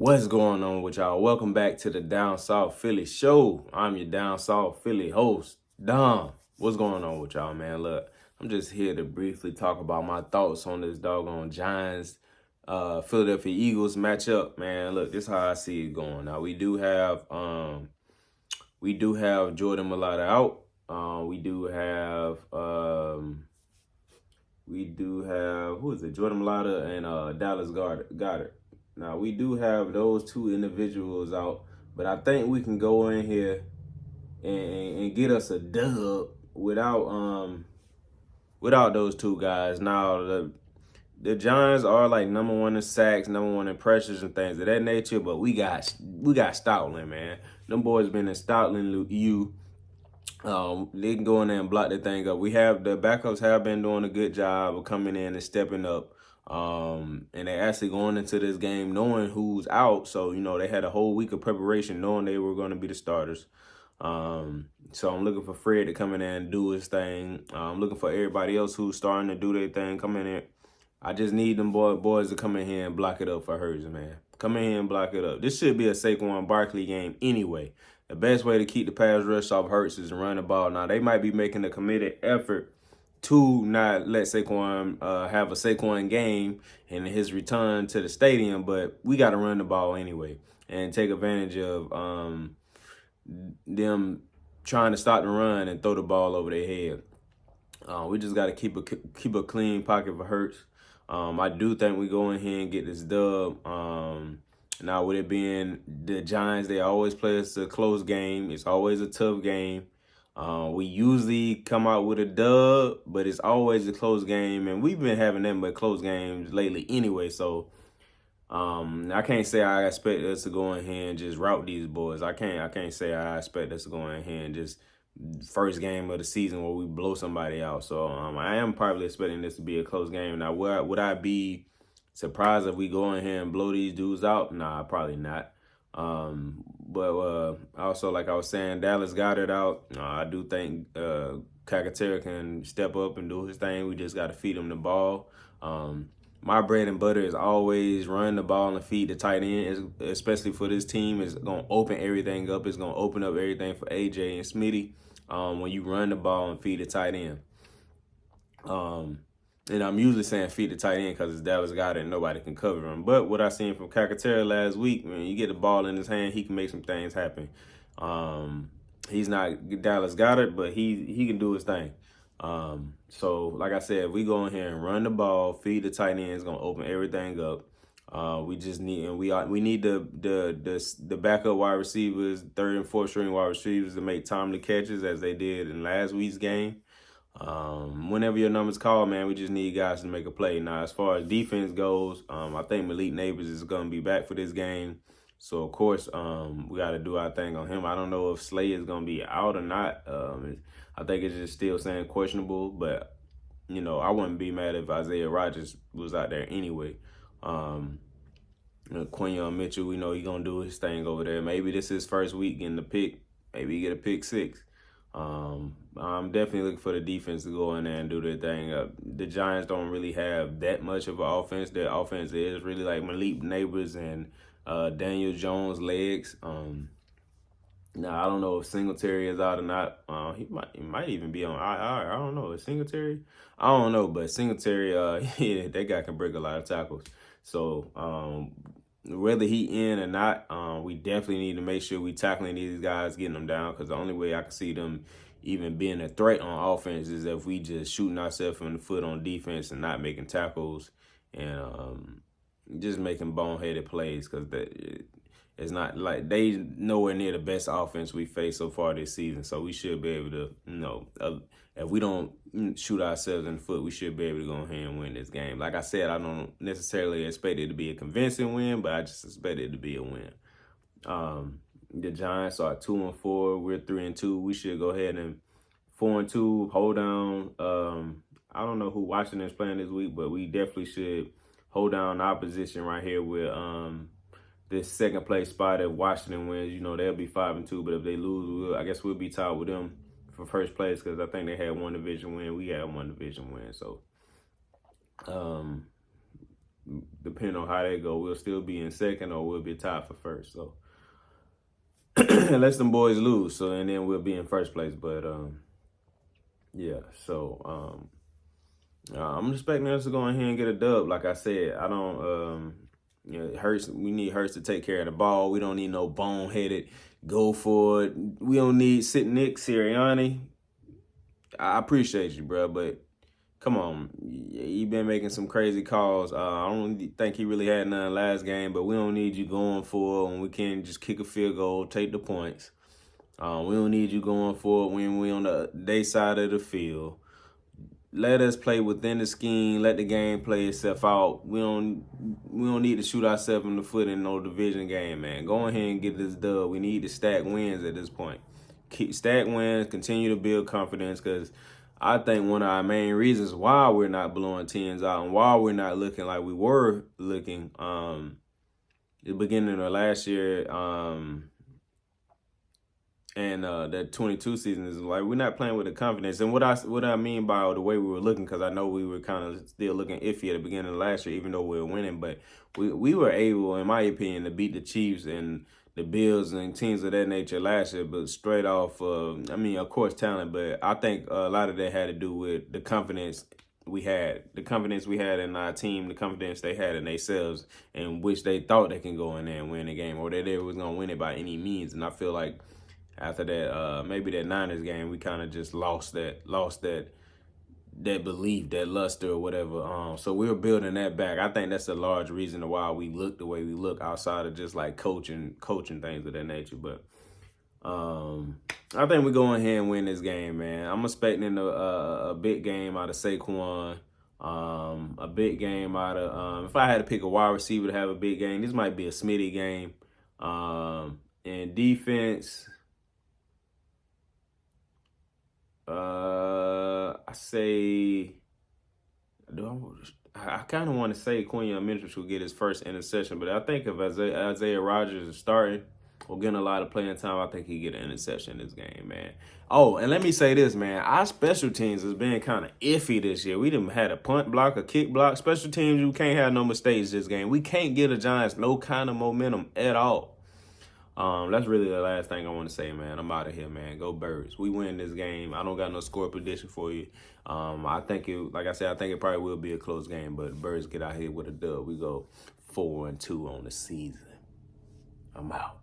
What's going on with y'all? Welcome back to the Down South Philly Show. I'm your Down South Philly host, Dom. What's going on with y'all, man? Look, I'm just here to briefly talk about my thoughts on this doggone Giants, Philadelphia Eagles matchup, man. Look, this is how I see it going. Now we do have Jordan Mailata out. We do have who is it? Jordan Mailata and Dallas Goddard. Now we do have those two individuals out, but I think we can go in here and get us a dub without those two guys. Now the Giants are like number one in sacks, number one in pressures and things of that nature, but we got Stoutland, man. Them boys been in Stoutland you. They can go in there and block that thing up. We have the backups have been doing a good job of coming in and stepping up. And they're actually going into this game knowing who's out. So, they had a whole week of preparation knowing they were going to be the starters. So I'm looking for Fred to come in there and do his thing. I'm looking for everybody else who's starting to do their thing, come in here. I just need them boys to come in here and block it up for Hurts, man. Come in here and block it up. This should be a Saquon Barkley game anyway. The best way to keep the pass rush off Hurts is to run the ball. Now, they might be making a committed effort to not let Saquon have a Saquon game in his return to the stadium, but we got to run the ball anyway and take advantage of them trying to stop the run and throw the ball over their head. We just got to keep a clean pocket for Hurts. I do think we go in here and get this dub. Now, with it being the Giants, they always play us a close game. It's always a tough game. We usually come out with a dub, but it's always a close game. And we've been having them but close games lately anyway. So I can't say I expect us to go in here and just rout these boys. I can't say I expect us to go in here and just first game of the season where we blow somebody out. So I am probably expecting this to be a close game. Now, would I be surprised if we go in here and blow these dudes out? Nah, probably not. But also, like I was saying, Dallas Goedert out. I do think Calcaterra can step up and do his thing. We just got to feed him the ball. My bread and butter is always run the ball and feed the tight end, especially for this team. It's going to open everything up. It's going to open up everything for AJ and Smitty when you run the ball and feed the tight end. And I'm usually saying feed the tight end because it's Dallas Goedert and nobody can cover him. But what I seen from Calcaterra last week, when you get the ball in his hand, he can make some things happen. He's not Dallas Goedert, but he can do his thing. So like I said, if we go in here and run the ball, feed the tight end, it's gonna open everything up. We just need we need the backup wide receivers, third and fourth string wide receivers to make timely catches as they did in last week's game. Whenever your number's called, man, we just need guys to make a play. Now, as far as defense goes, I think Malik Nabers is gonna be back for this game. So, of course, we got to do our thing on him. I don't know if Slay is going to be out or not. I think it's just still saying questionable. But, I wouldn't be mad if Isaiah Rodgers was out there anyway. Quinyon Mitchell, we know he's going to do his thing over there. Maybe this is his first week getting the pick. Maybe he get a pick six. I'm definitely looking for the defense to go in there and do their thing. The Giants don't really have that much of an offense. Their offense is really like Malik Nabers and Daniel Jones' legs. Now I don't know if Singletary is out or not. He might even be on IR. I don't know. Is Singletary? I don't know, but Singletary, yeah, that guy can break a lot of tackles. So whether he in or not, we definitely need to make sure we tackling these guys, getting them down, because the only way I can see them even being a threat on offense is if we just shooting ourselves in the foot on defense and not making tackles and just making boneheaded plays, because it's not like they nowhere near the best offense we faced so far this season. So we should be able to, if we don't shoot ourselves in the foot, we should be able to go ahead and win this game. Like I said, I don't necessarily expect it to be a convincing win, but I just expect it to be a win. The Giants are 2-4. We're 3-2. We should go ahead and 4-2. Hold down. I don't know who Washington's playing this week, but we definitely should hold down our position right here with this second place spot. If Washington wins, they'll be 5-2. But if they lose, I guess we'll be tied with them for first place, because I think they had one division win. We had one division win. So depending on how they go, we'll still be in second or we'll be tied for first. So unless them boys lose, so and then we'll be in first place. But yeah, so I'm expecting us to go in here and get a dub. Like I said, I don't Hurts. We need Hurts to take care of the ball. We don't need no boneheaded go for it. We don't need sit Nick Sirianni. I appreciate you, bro, but come on, you been making some crazy calls. I don't think he really had none last game, but we don't need you going for it when we can just kick a field goal, take the points. We don't need you going for it when we on the day side of the field. Let us play within the scheme. Let the game play itself out. We don't need to shoot ourselves in the foot in no division game, man. Go ahead and get this dub. We need to stack wins at this point. Keep stack wins. Continue to build confidence, because I think one of our main reasons why we're not blowing teams out and why we're not looking like we were looking the beginning of last year and that 22 season is like we're not playing with the confidence. And what I mean by the way we were looking, because I know we were kind of still looking iffy at the beginning of last year, even though we were winning, but we were able, in my opinion, to beat the Chiefs and the Bills and teams of that nature last year, but straight off, I mean, of course, talent, but I think a lot of that had to do with the confidence we had in our team, the confidence they had in themselves, and which they thought they can go in there and win the game, or that they was going to win it by any means. And I feel like after that, maybe that Niners game, we kind of just lost that belief, that luster or whatever. So we're building that back. I think that's a large reason why we look the way we look, outside of just like coaching things of that nature. But I think we go in here and win this game, man. I'm expecting a big game out of Saquon. A big game out of if I had to pick a wide receiver to have a big game, this might be a Smitty game. And defense, I say, I kind of want to say Quinion Mitchell will get his first interception, but I think if Isaiah Rodgers is starting or getting a lot of playing time, I think he get an interception in this game, man. Oh, and let me say this, man. Our special teams has been kind of iffy this year. We done had a punt block, a kick block. Special teams, you can't have no mistakes this game. We can't get the Giants no kind of momentum at all. That's really the last thing I want to say, man. I'm out of here, man. Go Birds. We win this game. I don't got no score prediction for you. I think like I said, I think it probably will be a close game, but Birds get out here with a dub. We go 4-2 on the season. I'm out.